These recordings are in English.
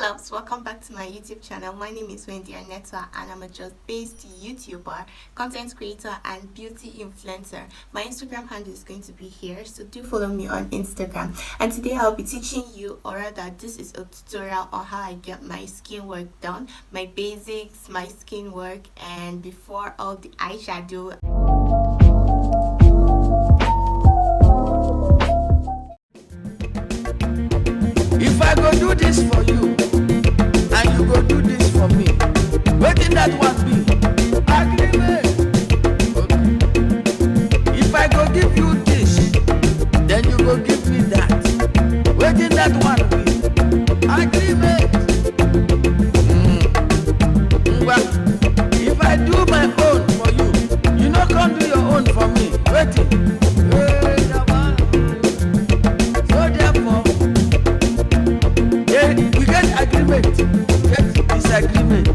loves, welcome back to my YouTube channel. My name is Wendy Aneta and I'm a just-based YouTuber, content creator and beauty influencer. My Instagram handle is going to be here, so do follow me on Instagram. And today I'll be teaching you, or rather this is a tutorial on how I get my skin work done, my basics, my skin work, and before all the eyeshadow. If I go do this for you, and you go do this for me, wetin that one be? Agreement. Okay. If I go give you this, then you go give me that. Wetin that one be? Agreement. If I do my own for you, you no come do your own for me. Wetin? Agreement, get disagreement.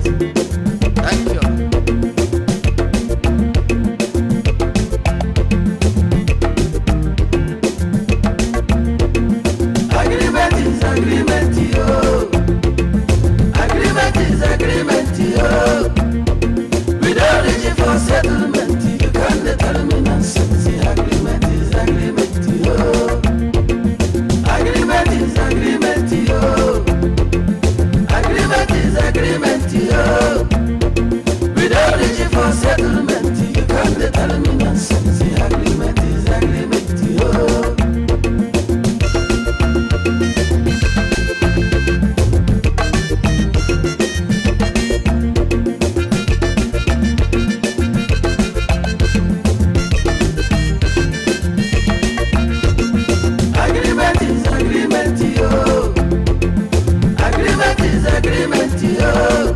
Thank you. Agreement is agreement, yo. Agreement is agreement, yo. We don't reach it for settlement. You can't determine nonsense. Agreement is agreement, yo. Agreement is agreement, yo. Agreement, yo. We don't reach it for settlement. You can't determine nonsense. Agreement is agreement, yo. Agreement is agreement, yo. Agreement is agreement, yo.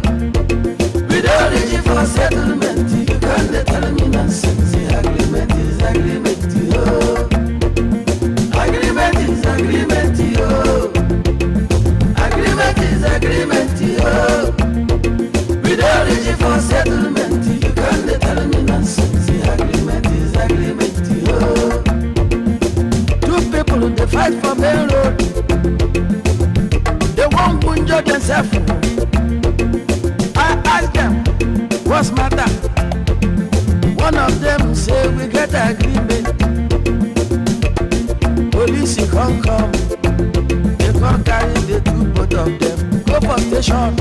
We don't reach it for settlement. You can't determine nonsense. Agreement is agreement, yo. Agreement is agreement, yo. Agreement is agreement, yo. We don't reach it for settlement. You can't determine nonsense. Agreement is agreement, yo. Two people they fight for main road. They won't punjure themselves. I ask them, what's matter? One of them say we get agreement. Police can't come. They can't carry the two, both of them. Go for station.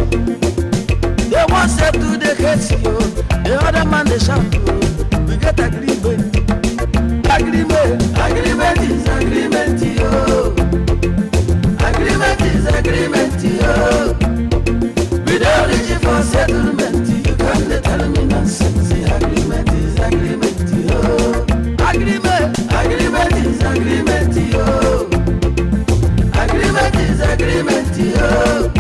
They want say to the case, yo. The other man they shout, yo. We get agreement. Agreement. Agreement is agreement, yo. Agreement is agreement, yo. We don't reach it for settlement. You can't determine nonsense. Agreement is agreement, yo. Agreement. Agreement is agreement, yo. Agreement is agreement, yo.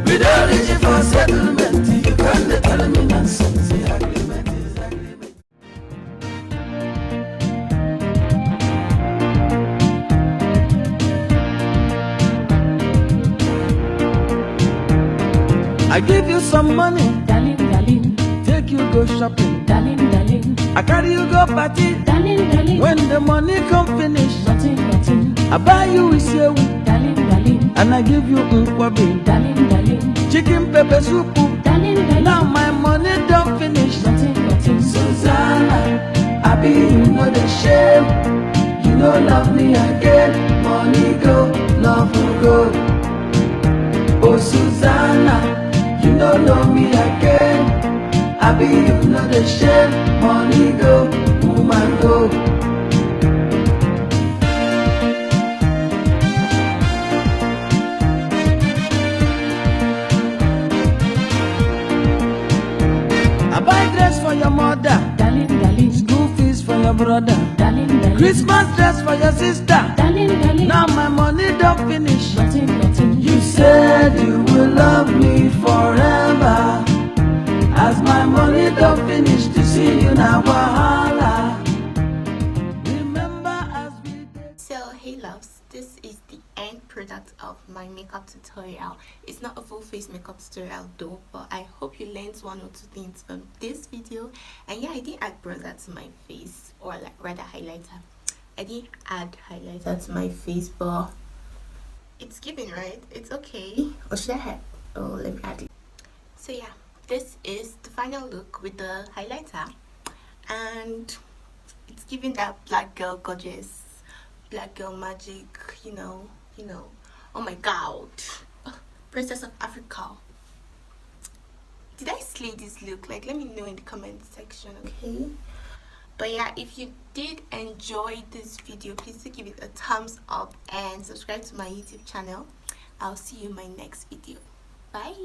We don't reach it for settlement. You can't determine nonsense. Agreement is agreement. I give you some money, darling, darling. take you go shopping, Darling, darling. I carry you go party. Darling, darling. When the money come finish, Nothing, nothing. I buy you isewu, Darling, darling. and I give you nkwabi, Darling, darling. chicken pepper soup. Darling, darling. Now my money don't finish. Nothing, nothing. Susanna, I be you know the shame. You no love me again. Money go, love will go. Oh Susanna, you don't know me again. I be you know the shame. Money go, woman go. I buy dress for your mother, Darling, darling. school fees for your brother, Darling, darling. Christmas dress for your sister. Darling, darling. Now my money don't finish. Nothing, nothing. You said you will love me forever. As my money don't finish to see you now, wahala. Remember as we did. So hey loves, this is the end product of my makeup tutorial. It's not a full face makeup tutorial though, but I hope you learned one or two things from this video. And yeah, I did add bronzer to my face, or like rather highlighter. I didn't add highlighter to my face, but It's giving, right? It's okay. Or should I have? Oh, let me add it. So yeah, this is the final look with the highlighter, and it's giving that black girl gorgeous, black girl magic. Oh my god, Princess of Africa. Did I slay this look? Like, let me know in the comment section, okay? But yeah, if you did enjoy this video, please do give it a thumbs up and subscribe to my YouTube channel. I'll see you in my next video. Bye.